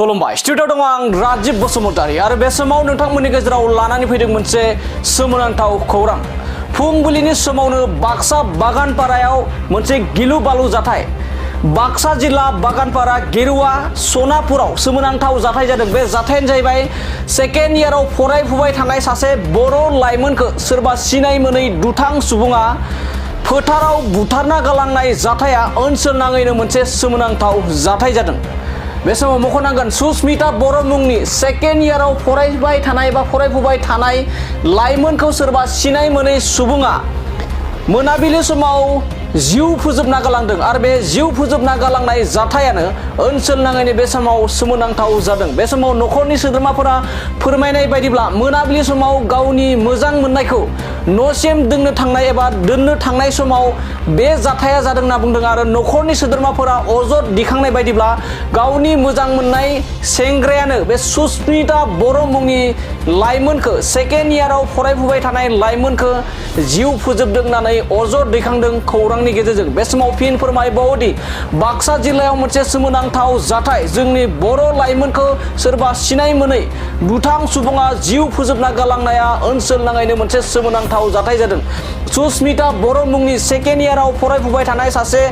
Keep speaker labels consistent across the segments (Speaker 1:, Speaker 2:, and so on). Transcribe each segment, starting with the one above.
Speaker 1: खुलुमबाय स्टुडिअ दङ आं राजीब बसुमतारी आरो बे समाव नोंथांमोननि गेजेराव लानानै फैदों मोनसे सोमोनांथाव खौरां फुंबिलिनि समावनो बाक्सा बागानपारायाव मोनसे गिलु बालु जाथाय बाक्सा जिल्ला बागानपारा गेरुवा सनापुराव सोमोनांथाव जाथाय जादों बे जाथायानो जाहैबाय सेकेन्ड इयाराव फरायफुबाय थानाय सासे बर' लाइमोनखौ सोरबा सिनाय मोनै दुथां सुबुङा फोथाराव बुथारना गालांनाय जाथाया ओनसोल नाङैनो मोनसे सोमोनांथाव जाथाय जादों बे समाव मख'नांगोन सुस्मिता बर' मुंनि सेकेन्ड इयाराव फरायफुबाय थानाय लाइमोनखौ सोरबा सिनाय मोनै सुबुङा मोनाबिलि समाव जिउ फोजोबना गालांदों आरो बे जिउ फोजोबना गालांनाय जाथायानो ओनसोल नाङैनो बे समाव सोमोनांथाव जादों बे समाव न'खरनि सोद्रोमाफोरा फोरमायनाय बायदिब्ला मोनाबिलि समाव गावनि मोजां मोननायखौ न'सिम दोननो थांनाय समाव बे जाथाया जादों होनना बुंदों आरो न'खरनि सोद्रोमाफोरा अजद दिखांनाय बायदिब्ला गावनि मोजां मोननाय सेंग्रायानो बे सुस्मिता बर' मुंनि लाइमोनखौ सेकेन्ड इयाराव फरायफुबाय थानाय लाइमोनखौ जिउ फोजोबदों होननानै अजद दैखांदों खौरांनि गेजेरजों बे समाव फिन फोरमायबावोदि बाक्सा जिल्लायाव मोनसे सोमोनांथाव जाथाय जोंनि बर' लाइमोनखौ सोरबा सिनाय मोनै दुथां सुबुङा जिउ फोजोबना गालांनाया ओनसोल नाङैनो मोनसे सोमोनांथाव जाथाय जादों सुस्मिता बर' मुंनि सेकेन्ड इयाराव फरायफुबाय थानाय सासे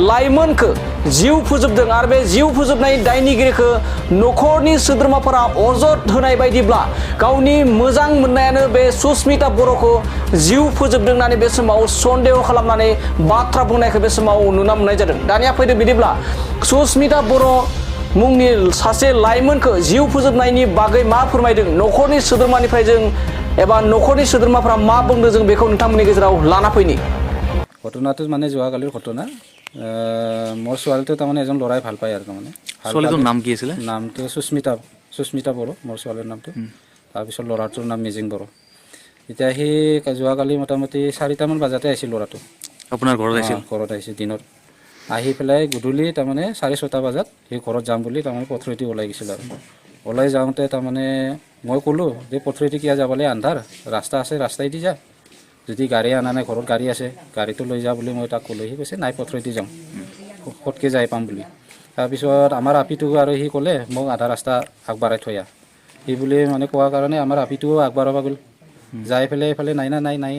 Speaker 1: लाइमोनखौ जिउ फोजोबदों आरो बे जिउ फोजोबनाय दायनिगिरिखौ न'खरनि सोद्रोमाफोरा अजद होनाय बायदिब्ला गावनि मोजां मोननायानो बे सुस्मिता बर'खौ जिउ फोजोबदों होननानै बे समाव सन्देह खालामनानै बाथ्रा बुंनायखौ बे समाव नुना मोननाय जादों दानिया फैदो बिदिब्ला सुस्मिता बर' मुंनि सासे लाइमोनखौ जिउ फोजोबनायनि बागै मा फोरमायदों न'खरनि सोद्रोमानिफ्राय जों एबा न'खरनि सोद्रोमाफोरा मा बुंदों जों बेखौ नोंथांमोननि गेजेराव लाना फैनि
Speaker 2: ঘটনাটো মানে যোৱাকালিৰ ঘটনা মোৰ ছোৱালীটো তাৰমানে এজন ল'ৰাই ভাল পায় আৰু তাৰমানে
Speaker 3: ছোৱালীটোৰ নাম কি আছিলে
Speaker 2: নামটো সুস্মিতা বড়ো মোৰ ছোৱালীৰ নামটো তাৰপিছত ল'ৰাটোৰ নাম মেজিং বড়ো এতিয়া সি যোৱাকালি মোটামুটি 4টামান বজাতে আহিছিল ল'ৰাটো
Speaker 3: আপোনাৰ ঘৰত আহিছিল
Speaker 2: ঘৰত আহিছিল দিনত আহি পেলাই গধূলি তাৰমানে 6:30 বজাত সি ঘৰত যাম বুলি তাৰমানে পথৰেদি ওলাই গৈছিল আৰু ওলাই যাওঁতে তাৰমানে মই ক'লোঁ যে পথৰেদি কিয় যাবলৈ আন্ধাৰ ৰাস্তা আছে ৰাস্তাইদি যা যদি গাড়ী আনা নাই ঘৰত গাড়ী আছে গাড়ীটো লৈ যা বুলি মই তাক ক'লোঁ সি কৈছে নাই পথৰেদি যাম ফটকৈ যাই পাম বুলি তাৰপিছত আমাৰ আপিটো আৰু সি ক'লে মোক আধা ৰাস্তা আগবঢ়াই থৈ আহ সি বুলি মানে কোৱাৰ কাৰণে আমাৰ আপিটোও আগবঢ়াব গ'ল যাই পেলাই এইফালে নাই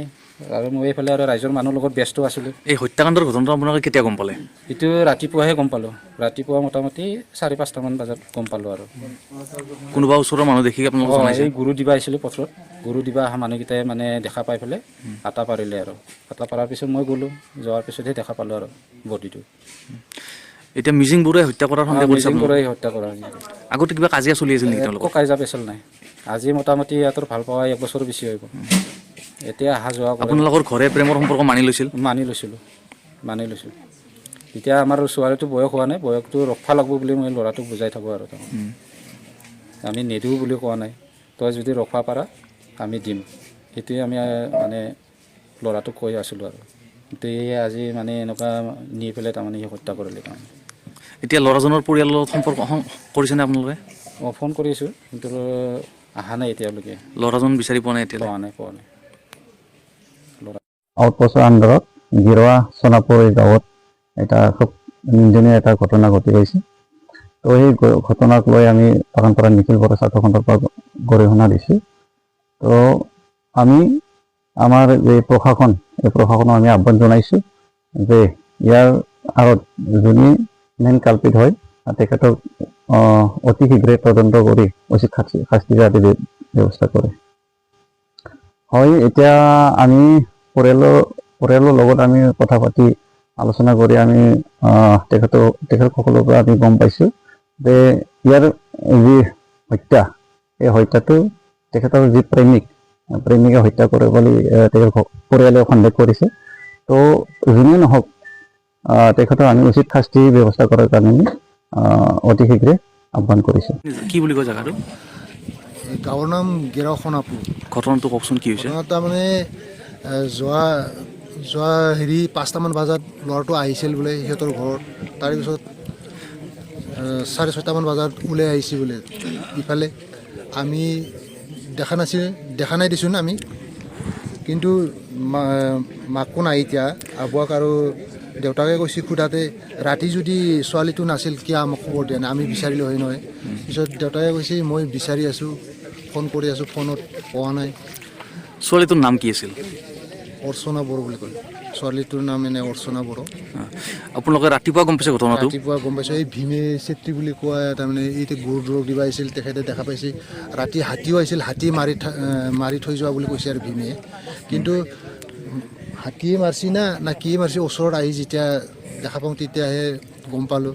Speaker 2: আৰু মই এইফালে আৰু ৰাইজৰ মানুহৰ লগত ব্যস্ত আছিলোঁ
Speaker 3: এই হত্যাকাণ্ডৰ ঘটনাটো আপোনালোকে কেতিয়া গম পালে
Speaker 2: এইটো ৰাতিপুৱাহে গম পালোঁ ৰাতিপুৱা মোটামুটি 4-5টামান বজাত গম পালোঁ আৰু
Speaker 3: কোনোবা ওচৰৰ মানুহ দেখি আপোনালোকক জনাইছে
Speaker 2: এই গুৰু দিবা আহিছিলোঁ পথৰত গুৰু দিবা অহা মানুহকেইটাই মানে দেখা পাই পেলাই আটা পাৰিলে আৰু আটা পৰাৰ পিছত মই গ'লোঁ যোৱাৰ পিছতহে দেখা পালোঁ আৰু বডিটো
Speaker 3: এতিয়া মিজিং বড়োৱে হত্যা কৰাৰ সন্দেহ কৰিছে
Speaker 2: মিজিং বড়োৱে হত্যা কৰা
Speaker 3: আগতে কিবা কাজিয়া চলি আছিল নেকি তেওঁলোকৰ
Speaker 2: কাজিয়া পেচাল নাই আজি মোটামুটি ইহঁতৰ ভাল পোৱা 1 বছৰ বেছি হৈ গ'ল এতিয়া অহা যোৱা
Speaker 3: আপোনালোকৰ ঘৰে প্ৰেমৰ সম্পৰ্ক মানি লৈছিলোঁ এতিয়া আমাৰ ছোৱালীটো বয়স হোৱা নাই বয়সটো ৰখা লাগব বুলি মই ল'ৰাটোক বুজাই থাকোঁ আৰু আমি নিদিওঁ বুলি কোৱা নাই তই যদি ৰখা পাৰা আমি দিম সেইটোৱে আমি মানে ল'ৰাটোক কৈ আছিলোঁ আৰু কিন্তু আজি মানে এনেকুৱা নি পেলাই তাৰমানে সি হত্যা কৰিলে তাৰমানে এতিয়া ল'ৰাজনৰ পৰিয়ালৰ লগত সম্পৰ্ক কৰিছেনে আপোনালোকে
Speaker 2: ফোন কৰিছোঁ কিন্তু অহা নাই এতিয়ালৈকে
Speaker 3: ল'ৰাজন বিচাৰি পোৱা নাই এতিয়া
Speaker 2: পোৱা নাই
Speaker 4: আউটপোষ্টৰ আণ্ডাৰত গিৰোৱা সোনাপুৰ গাঁৱত এটা খুব নিন্দনীয় এটা ঘটনা ঘটি গৈছে তো সেই ঘটনাক লৈ আমি বাগানপাৰা নিখিল বড়ো ছাত্ৰ খণ্ডৰ পৰা গৰিহণা দিছোঁ তো আমি আমাৰ এই প্ৰশাসনক আমি আহ্বান জনাইছোঁ যে ইয়াৰ আঁৰত যোনে মেইন কালপিত হয় তেখেতক অতি শীঘ্ৰে তদন্ত কৰি উচিত শাস্তি দিয়াৰ ব্যৱস্থা কৰে হয় এতিয়া আমি পৰিয়ালৰ লগত আমি কথা পাতি আলোচনা কৰি আমি তেখেতসকলৰ পৰা আমি গম পাইছোঁ যে ইয়াৰ যি হত্যা এই হত্যাটো তেখেতৰ যি প্ৰেমিকে হত্যা কৰে বুলি তেখেতৰ পৰিয়ালে সন্দেহ কৰিছে তো যোনে নহওক তেখেতৰ আমি উচিত শাস্তি ব্যৱস্থা কৰাৰ কাৰণে অতি শীঘ্ৰে আহ্বান কৰিছোঁ
Speaker 3: কি বুলি কয় জেগাটো
Speaker 5: গাঁৱৰ নাম গেৰুৱা সোনাপুৰ
Speaker 3: ঘটনাটো কওকচোন কি হৈছে
Speaker 5: তাৰমানে যোৱা 5টামান বজাত ল'ৰাটো আহিছিল বোলে সিহঁতৰ ঘৰত তাৰপিছত 6:30 বজাত ওলাই আহিছে বোলে ইফালে আমি দেখা নাই দিছোঁ আমি কিন্তু মাকো নাই এতিয়া আবুৱাক আৰু দেউতাকে কৈছে সোধাতে ৰাতি যদি ছোৱালীটো নাছিল কিয় আমাক খবৰ দিয়া নাই আমি বিচাৰিলোঁ হয় নহয় পিছত দেউতাকে কৈছে মই বিচাৰি আছোঁ ফোন কৰি আছোঁ ফোনত পোৱা নাই
Speaker 6: ছোৱালীটোৰ নাম কি আছিল
Speaker 5: অৰ্চনা বড়ো বুলি কয় ছোৱালীটোৰ নাম এনে অৰ্চনা বড়ো
Speaker 6: আপোনালোকে ৰাতিপুৱা গম পাইছে ঘটনাটো
Speaker 5: ৰাতিপুৱা গম পাইছোঁ এই ভীমে চেত্ৰী বুলি কোৱা তাৰমানে এইটো গৰু দৰৱ দিব আহিছিল তেখেতে দেখা পাইছে ৰাতি হাতীও আহিছিল হাতী মাৰি থৈ যোৱা বুলি কৈছে আৰু ভীমে কিন্তু হাতীয়ে মাৰছি না কিয়ে মাৰছি ওচৰত আহি যেতিয়া দেখা পাওঁ তেতিয়াহে গম পালোঁ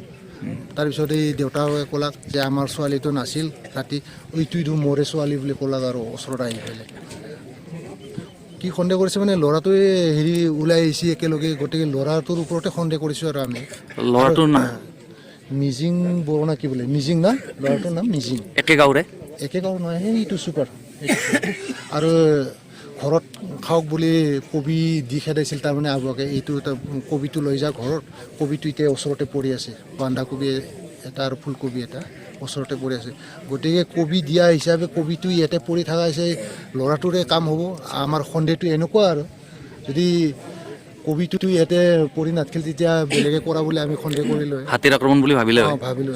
Speaker 5: তাৰপিছত এই দেউতাকে ক'লাক যে আমাৰ ছোৱালীটো নাছিল ৰাতি এইটো মোৰে ছোৱালী বুলি ক'লাক আৰু ওচৰত আহি পেলাই কি সন্দেহ কৰিছে মানে ল'ৰাটোৱে হেৰি ওলাই আহিছে একেলগে গতিকে ল'ৰাটোৰ ওপৰতে সন্দেহ কৰিছোঁ আৰু আমি
Speaker 6: ল'ৰাটোৰ নাম
Speaker 5: মিজিং বড়ো না কি বোলে মিজিং না ল'ৰাটোৰ নাম মিজিং
Speaker 6: একে গাঁৱৰে
Speaker 5: একে গাঁও নহয় সেইটো চুপাৰ আৰু ঘৰত খাওক বুলি কবি দি খেদাইছিল তাৰমানে আবুৱাকে এইটো কবিটো লৈ যা ঘৰত কবিটো এতিয়া ওচৰতে পৰি আছে বন্ধাকবি এটা আৰু ফুলকবি এটা ওচৰতে পৰি আছে গতিকে কবি দিয়া হিচাপে কবিটো ইয়াতে পৰি থকা হৈছে ল'ৰাটোৰে কাম হ'ব আমাৰ সন্দেহটো এনেকুৱা আৰু যদি কবিটোতো ইয়াতে পৰি নাথাকিল তেতিয়া বেলেগে কৰা বুলি আমি সন্দেহ কৰিলোঁ
Speaker 6: হাতীৰ আক্ৰমণ বুলি ভাবিলে হয়।
Speaker 5: ভাবিলোঁ